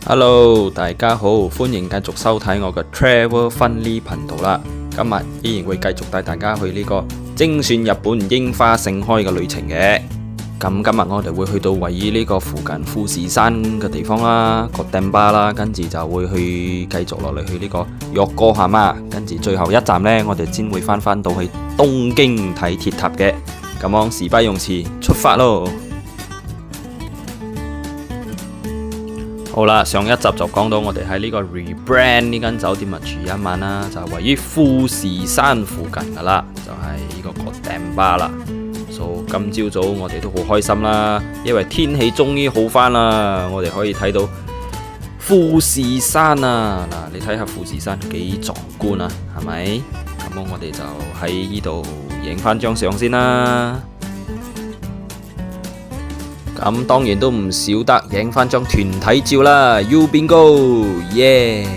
Hello，大家好，歡迎繼續收睇我嘅 Travel Funny 頻道啦。今日依然會繼續帶大家去呢個精選日本櫻花盛開嘅旅程嘅。咁今日我哋會去到位於呢個附近富士山嘅地方啦，個頂巴啦，跟住就會去繼續落嚟去呢個玉哥下嘛，跟住最後一站呢，我哋先會翻到去東京睇鐵塔嘅。咁樣事不宜遲，出發咯！好啦，上一集就講到我哋喺呢個 Rebrand 呢間酒店住一晚啦，就位於富士山附近噶啦，就係呢個頂巴啦。今朝早我哋都好開心啦，因為天氣終於好翻啦，我哋可以睇到富士山啊！嗱，你睇下富士山幾壯觀啊，係咪？咁我哋就喺呢度影翻張相先啦。咁當然都唔少得影翻張團體照啦，You Bingo，耶！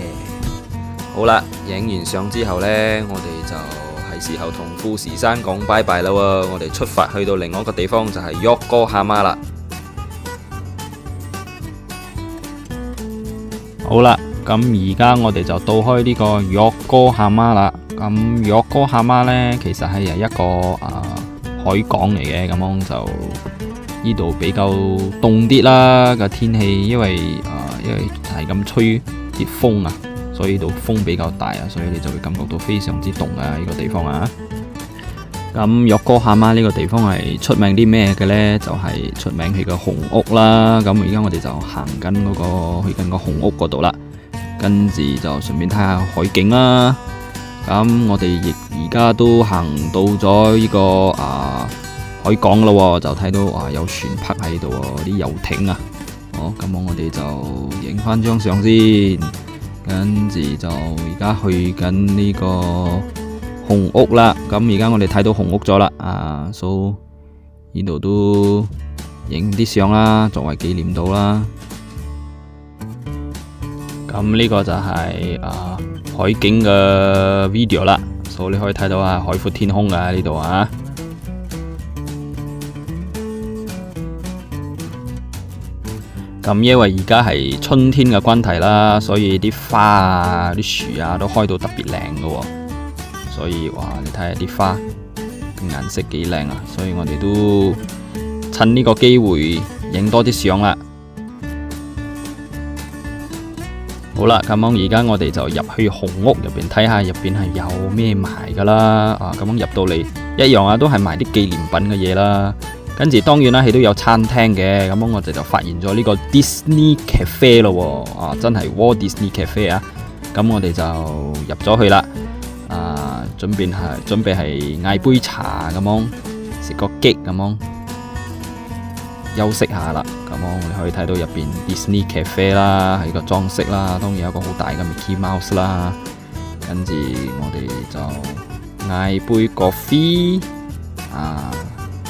好啦，影完相之後呢，我哋就係時候同富士山講拜拜啦喎，我哋出發去到另外一個地方就係玉哥下媽啦。好啦，咁而家我哋就到開呢個玉哥下媽啦。咁玉哥下媽呢，其實係一個海港嚟嘅，咁樣就呢度比較凍啲啦個天氣，因為係咁吹啲風啊，所以呢度風比較大啊，所以你就會感覺到非常之凍啊呢個地方啊。咁玉哥下媽呢個地方係出名啲咩嘅呢？就係出名佢個紅屋啦。咁而家我哋就行緊嗰個去緊個紅屋嗰度啦，跟住就順便睇下海景啦。咁我哋亦而家都行到咗呢個海港咯，就睇到有船泊喺度，啲遊艇啊。好，咁我哋就影翻張相先，跟住就而家去緊呢個紅屋啦。咁而家我哋睇到紅屋咗啦，呢度都影啲相啦，作為紀念到啦。咁呢個就係海景嘅 video 啦，你可以睇到海闊天空嘅呢度啊。咁因為而家係春天嘅關係啦，所以啲花啊、啲樹啊都開到特別靚嘅，所以哇，你睇下啲花嘅顏色幾靚啊！所以我哋都趁呢個機會影多啲相啦。好啦，咁樣而家我哋就入去紅屋入邊睇下入邊係有咩賣噶啦。咁樣入到嚟一樣都係賣啲紀念品嘅嘢啦。跟住當然啦，佢都有餐廳嘅，咁我哋就發現咗呢個 Disney Cafe 咯，真係 Walt Disney Cafe 啊！咁我哋就入咗去啦，準備係嗌杯茶咁樣，食個 cake 咁樣，休息下啦。咁我哋可以睇到入邊 Disney Cafe 啦，係個裝飾啦，當然有一個好大嘅 Mickey Mouse 啦。跟住我哋就嗌杯咖啡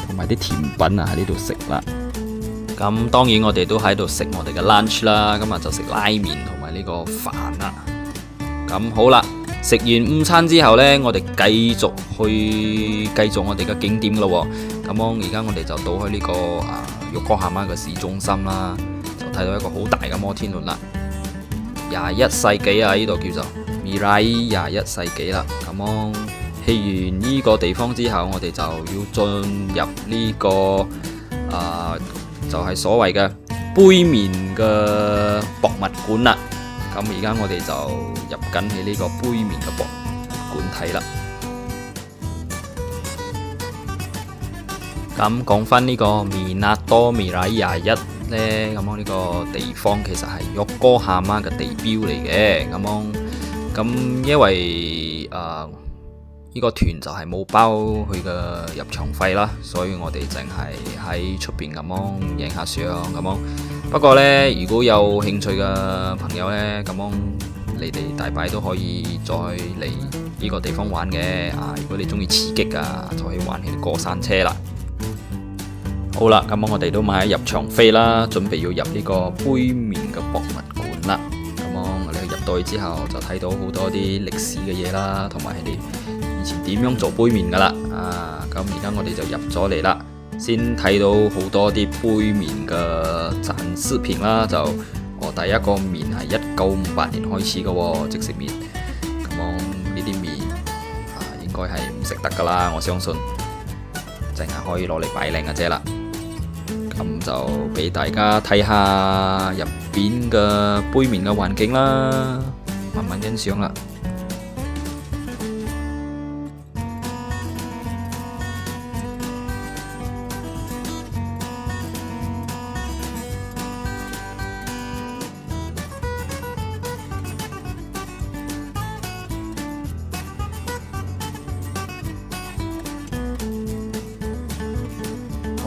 同埋啲甜品喺呢度食啦。咁當然我哋都喺度食我哋嘅 lunch 啦，今日就食拉麵同埋呢個飯啦。咁好啦，食完午餐之後呢，我哋繼續我哋嘅景點咯。咁而家我哋就到去呢個玉哥下媽嘅市中心啦，就睇到一個好大嘅摩天輪啦。21世紀啊，呢度叫做 Mirai 21世紀啦。咁去完呢個地方之後，我哋就要進入呢個就係所謂嘅杯麵嘅博物館啦。咁而家我哋就入緊去呢個杯麵嘅博物館睇啦。咁講翻呢個Minato Mirai 21呢，咁呢個地方其實係玉哥下媽嘅地標嚟嘅。咁因為呢個團就係冇包佢嘅入場費啦，所以我哋淨係喺出邊咁樣影下相咁樣。不過呢，如果有興趣嘅朋友呢，咁樣你哋大擺都可以再嚟呢個地方玩嘅。如果你中意刺激就可以玩起啲過山車啦。好啦，咁我哋都買咗入場飛啦，準備要入呢個杯麵嘅博物館啦。咁我哋入到去之後就睇到好多啲歷史嘅嘢啦，同埋佢哋以前點樣做杯麵噶啦。咁而家我哋就入咗嚟啦，先睇到好多啲杯麵嘅展示品啦，就第一個麵係1958年開始嘅喎，即食麵。咁樣呢啲麵應該係唔食得噶啦，我相信，淨係可以攞嚟擺靚嘅啫啦。咁就俾大家睇下入邊嘅杯麵嘅環境啦，慢慢欣賞啦。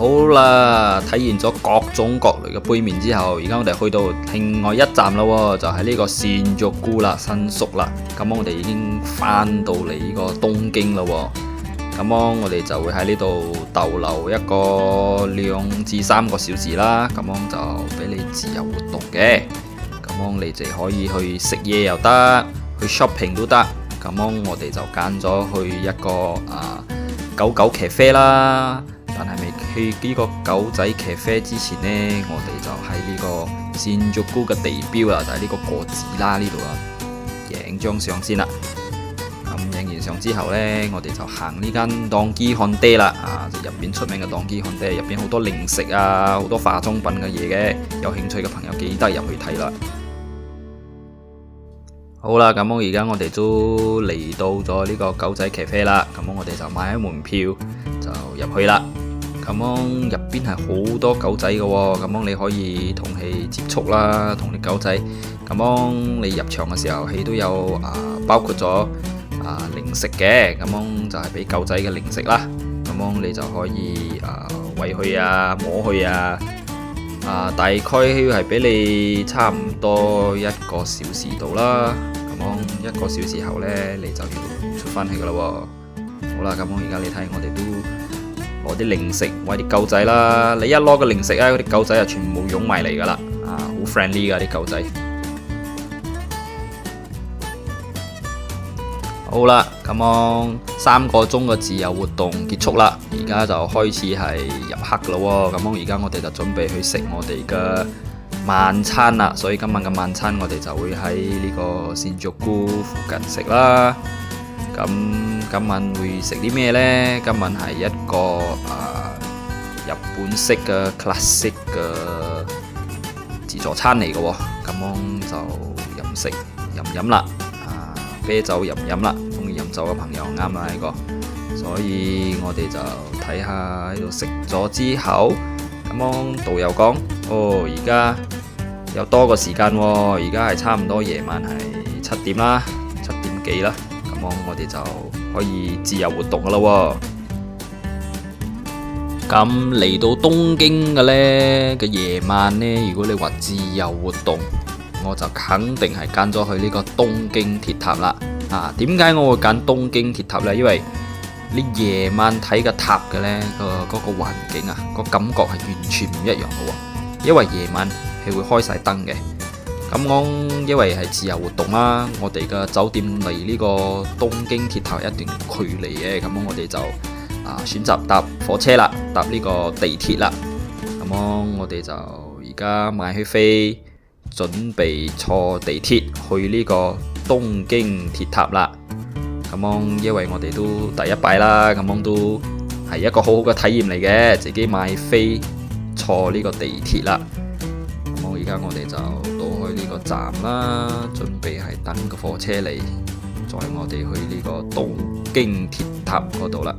好啦，睇完咗各種各類嘅杯麵之後，而家我哋去到另外一站啦喎，就係呢個善竹姑啦，新宿啦。咁我哋已經翻到嚟呢個東京啦喎。咁我哋就會喺呢度逗留一個2至3個小時啦。咁就俾你自由活動嘅。咁你就可以去食嘢又得，去 shopping 都得。咁我哋就揀咗去一個狗狗咖啡啦。但係未去呢個狗仔咖啡之前呢，我哋就喺呢個善竹姑嘅地標啦，就係呢個個子啦呢度啊，影張相先啦。咁影完相之後呢，我哋就行呢間檔機漢爹啦，入邊出名嘅檔機漢爹，入邊好多零食啊，好多化妝品嘅嘢嘅，有興趣嘅朋友記得入去睇啦。好啦，咁而家我哋都嚟到咗呢個狗仔咖啡啦，咁我哋就買咗門票就入去啦。咁入邊係好多狗仔嘅喎，咁你可以同佢接觸啦，同啲狗仔。咁你入場嘅時候，佢都有包括咗零食嘅，咁就係俾狗仔嘅零食啦。咁你就可以餵佢啊，摸佢啊。大概係俾你差唔多1個小時度啦。咁1個小時後呢，你就要出翻去噶啦喎。好啦，咁而家你睇我哋都攞啲零食餵啲狗仔啦，你一攞個零食啊，嗰啲狗仔就全部湧埋嚟噶啦，好 friendly 噶啲狗仔。好啦，咁3個鐘嘅自由活動結束啦，而家就開始係入黑噶咯喎，咁而家我哋就準備去食我哋嘅晚餐啦，所以今晚嘅晚餐我哋就會喺呢個善竹姑附近食啦。咁今晚會食啲咩呢？今晚係一個日本式嘅 classic 嘅自助餐嚟嘅喎，咁就飲啦，啤酒飲啦，中意飲酒嘅朋友啱啦呢個，所以我哋就睇下喺度食咗之後，咁導遊講，而家有多個時間喎，而家係差唔多夜晚係7點啦，7點幾啦。我哋就可以自由活動噶啦。咁嚟到東京嘅呢嘅夜晚呢，如果你話自由活動，我就肯定係揀咗去呢個東京鐵塔啦。點解我會揀東京鐵塔呢？因為你夜晚睇個塔嘅呢嗰個環境個感覺係完全唔一樣嘅。因為夜晚係會開晒燈嘅。咁因為係自由活動啦，我哋嘅酒店離呢個東京鐵塔一段距離嘅，咁我哋就選擇搭火車啦，搭呢個地鐵啦。咁我哋就而家買起飛，準備坐地鐵去呢個東京鐵塔啦。咁因為我哋都第一擺啦，咁都係一個好好嘅體驗嚟嘅，自己買飛坐呢個地鐵啦。咁而家我哋就去呢個站啦，準備係等個火車嚟，載我哋去呢個東京鐵塔嗰度啦。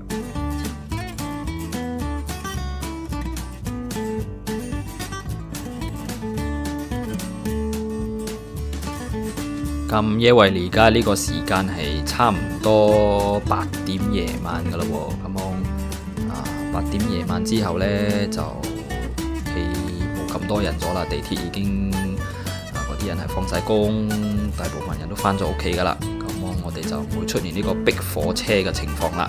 咁因為而家呢個時間係差唔多8點夜晚噶啦喎，咁8點夜晚之後呢，就冇咁多人咗啦，地鐵已經啲人係放晒工，大部分人都翻咗屋企噶啦，咁我哋就唔會出現呢個逼火車嘅情況啦。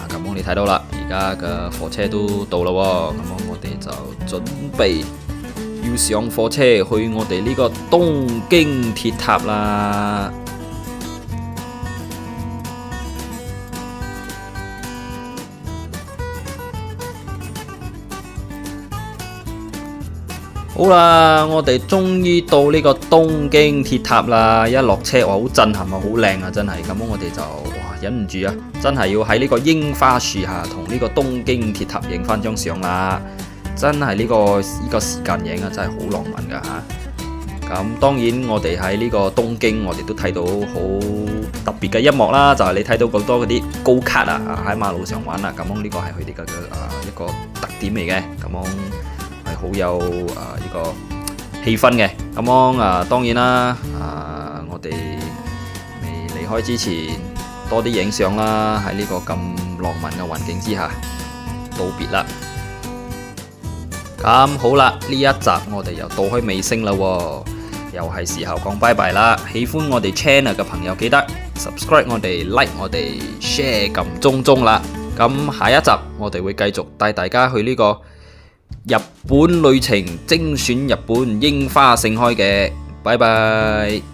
咁你睇到啦，而家嘅火車都到啦喎，咁我哋就準備要上火車去我哋呢個東京鐵塔啦。好好啦，我哋終於到呢個東京鐵塔啦！一落車，哇，好震撼啊，好靚啊，真係。咁我哋就哇忍唔住啊，真係要喺呢個櫻花樹下同呢個東京鐵塔影翻張相啦！真係呢個時間影啊，真係好浪漫噶吓。咁當然我哋喺呢個東京，我哋都睇到好特別嘅一幕啦，就係你睇到好多嗰啲高卡啊喺馬路上玩啦。咁呢個係佢哋嘅一個特點嚟嘅。咁係好有呢個氣氛嘅。咁當然啦，我哋未離開之前多啲影相啦，喺呢個咁浪漫嘅環境之下道別啦。咁好啦，呢一集我哋又到去尾聲啦，又係時候講拜拜啦。喜歡我哋 channel 嘅朋友記得 subscribe 我哋 like 我哋 share 撳鐘啦。咁下一集我哋會繼續帶大家去呢個日本旅程，精選日本櫻花盛開嘅，拜拜。